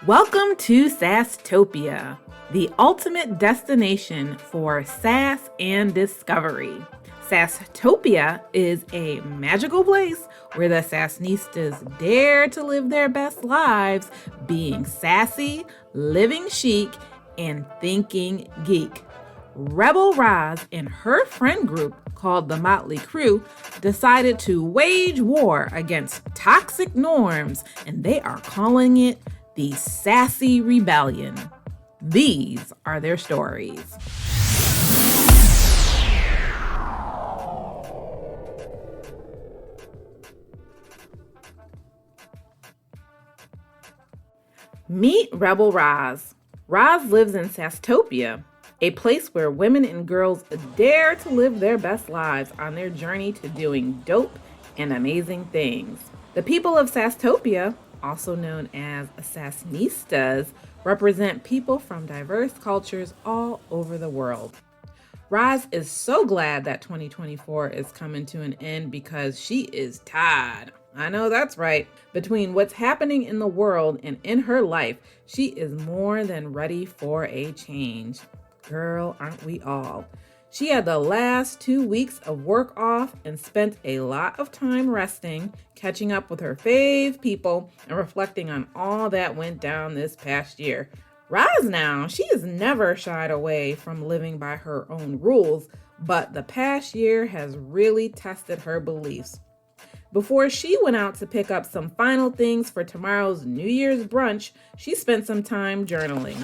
Welcome to Sasstopia, the ultimate destination for sass and discovery. Sasstopia is a magical place where the Sassnistas dare to live their best lives being sassy, living chic, and thinking geek. Rebel Roz and her friend group called the Motley Crew decided to wage war against toxic norms, and they are calling it the Sassy Rebellion. These are their stories. Meet Rebel Roz. Roz lives in Sasstopia, a place where women and girls dare to live their best lives on their journey to doing dope and amazing things. The people of Sasstopia, also known as Sassnistas, represent people from diverse cultures all over the world. Roz is so glad that 2024 is coming to an end because she is tired. I know that's right. Between what's happening in the world and in her life, she is more than ready for a change. Girl, aren't we all? She had the last 2 weeks of work off and spent a lot of time resting, catching up with her fave people, and reflecting on all that went down this past year. Roz now, she has never shied away from living by her own rules, but the past year has really tested her beliefs. Before she went out to pick up some final things for tomorrow's New Year's brunch, she spent some time journaling.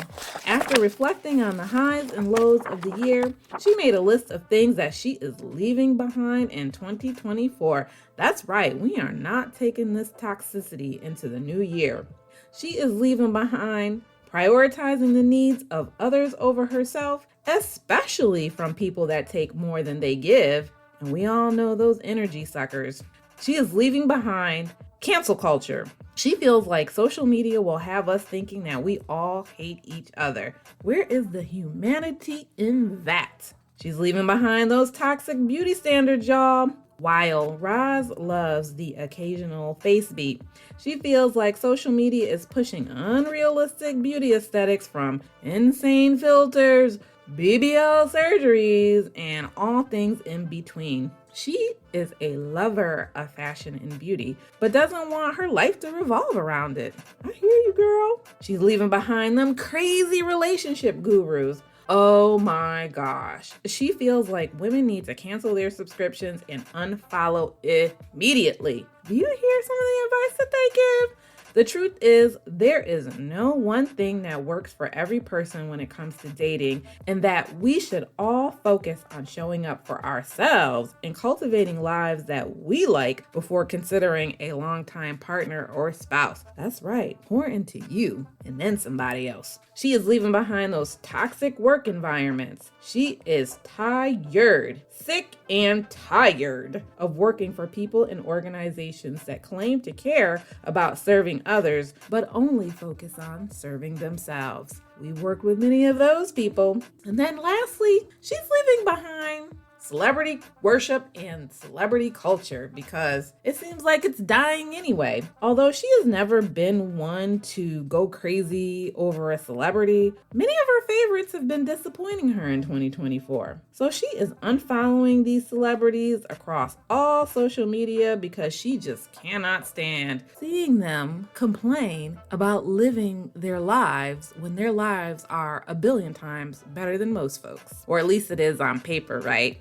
After reflecting on the highs and lows of the year, she made a list of things that she is leaving behind in 2024. That's right, we are not taking this toxicity into the new year. She is leaving behind prioritizing the needs of others over herself, especially from people that take more than they give. And we all know those energy suckers. She is leaving behind cancel culture. She feels like social media will have us thinking that we all hate each other. Where is the humanity in that? She's leaving behind those toxic beauty standards, y'all. While Roz loves the occasional face beat, she feels like social media is pushing unrealistic beauty aesthetics from insane filters, BBL surgeries, and all things in between. She is a lover of fashion and beauty, but doesn't want her life to revolve around it. I hear you, girl. She's leaving behind them crazy relationship gurus. Oh my gosh. She feels like women need to cancel their subscriptions and unfollow immediately. Do you hear some of the advice that they give? The truth is, there is no one thing that works for every person when it comes to dating, and that we should all focus on showing up for ourselves and cultivating lives that we like before considering a longtime partner or spouse. That's right, pour into you and then somebody else. She is leaving behind those toxic work environments. She is tired, sick and tired of working for people and organizations that claim to care about serving others, but only focus on serving themselves. We work with many of those people. And then lastly, she's leaving behind celebrity worship and celebrity culture because it seems like it's dying anyway. Although she has never been one to go crazy over a celebrity, many of her favorites have been disappointing her in 2024. So she is unfollowing these celebrities across all social media because she just cannot stand seeing them complain about living their lives when their lives are a billion times better than most folks. Or at least it is on paper, right?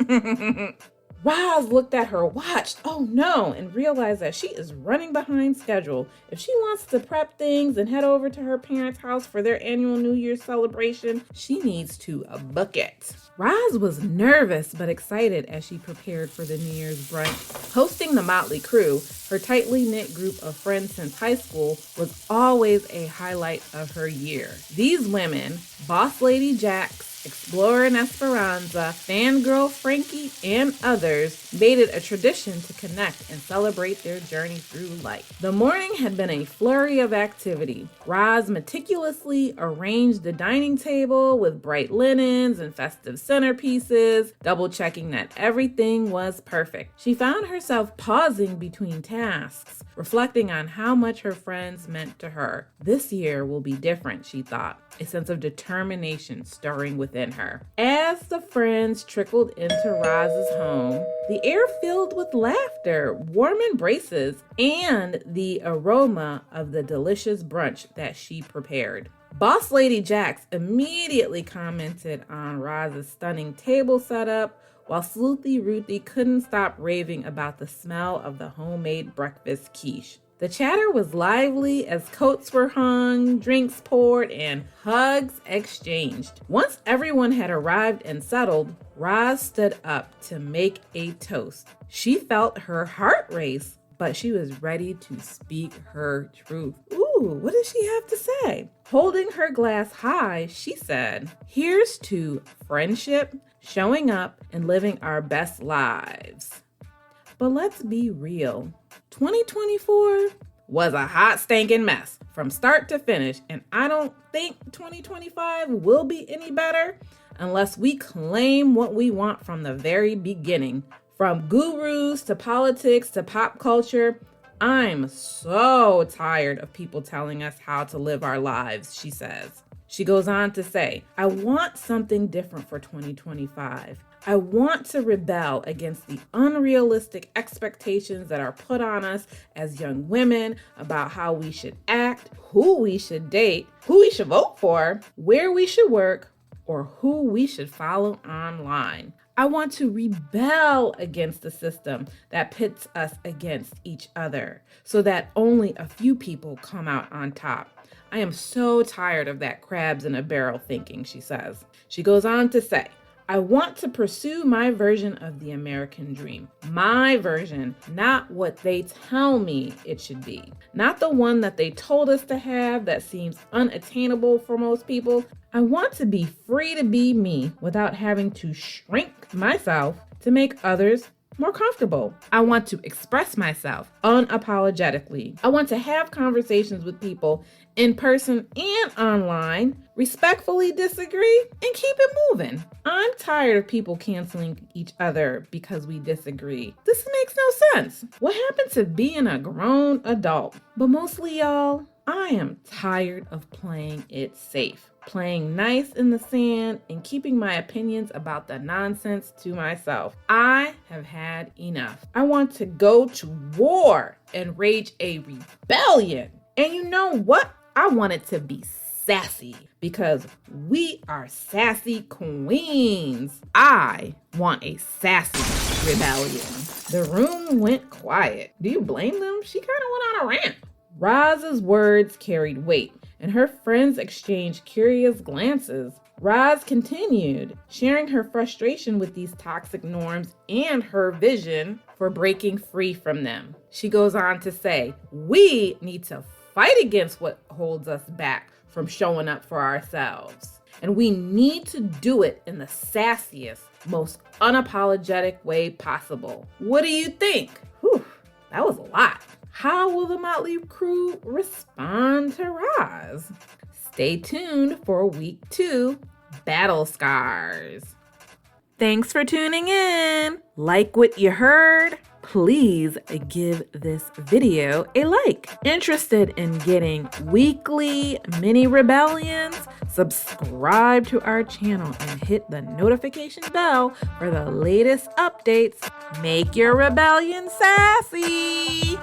Roz looked at her watch, oh no, and realized that she is running behind schedule. If she wants to prep things and head over to her parents' house for their annual New Year's celebration, she needs to book it. Roz was nervous but excited as she prepared for the New Year's brunch. Hosting the Motley Crew, her tightly knit group of friends since high school, was always a highlight of her year. These women, Boss Lady Jax, Explorer and Esperanza, fangirl Frankie, and others made it a tradition to connect and celebrate their journey through life. The morning had been a flurry of activity. Roz meticulously arranged the dining table with bright linens and festive centerpieces, double-checking that everything was perfect. She found herself pausing between tasks, reflecting on how much her friends meant to her. This year will be different, she thought, a sense of determination stirring within her. As the friends trickled into Roz's home, the air filled with laughter, warm embraces, and the aroma of the delicious brunch that she prepared. Boss Lady Jax immediately commented on Roz's stunning table setup, while Sleuthy Ruthie couldn't stop raving about the smell of the homemade breakfast quiche. The chatter was lively as coats were hung, drinks poured, and hugs exchanged. Once everyone had arrived and settled, Roz stood up to make a toast. She felt her heart race, but she was ready to speak her truth. Ooh, what did she have to say? Holding her glass high, she said, "Here's to friendship, showing up, and living our best lives." But let's be real. 2024 was a hot stinking mess from start to finish, and I don't think 2025 will be any better unless we claim what we want from the very beginning. From gurus to politics to pop culture, I'm so tired of people telling us how to live our lives, she says. She goes on to say, "I want something different for 2025. I want to rebel against the unrealistic expectations that are put on us as young women about how we should act, who we should date, who we should vote for, where we should work, or who we should follow online. I want to rebel against the system that pits us against each other so that only a few people come out on top. I am so tired of that crabs in a barrel thinking," she says. She goes on to say, "I want to pursue my version of the American dream. My version, not what they tell me it should be. Not the one that they told us to have that seems unattainable for most people. I want to be free to be me without having to shrink myself to make others more comfortable. I want to express myself unapologetically. I want to have conversations with people in person and online, respectfully disagree, and keep it moving. I'm tired of people canceling each other because we disagree. This makes no sense. What happened to being a grown adult? But mostly, y'all, I am tired of playing it safe, playing nice in the sand, and keeping my opinions about the nonsense to myself. I have had enough. I want to go to war and rage a rebellion. And you know what? I want it to be sassy because we are sassy queens. I want a sassy rebellion." The room went quiet. Do you blame them? She kind of went on a rant. Roz's words carried weight, and her friends exchanged curious glances. Roz continued, sharing her frustration with these toxic norms and her vision for breaking free from them. She goes on to say, "We need to fight against what holds us back from showing up for ourselves. And we need to do it in the sassiest, most unapologetic way possible." What do you think? Whew, that was a lot. How will the Motley Crew respond to Roz? Stay tuned for week 2, Battle Scars. Thanks for tuning in. Like what you heard? Please give this video a like. Interested in getting weekly mini rebellions? Subscribe to our channel and hit the notification bell for the latest updates. Make your rebellion sassy!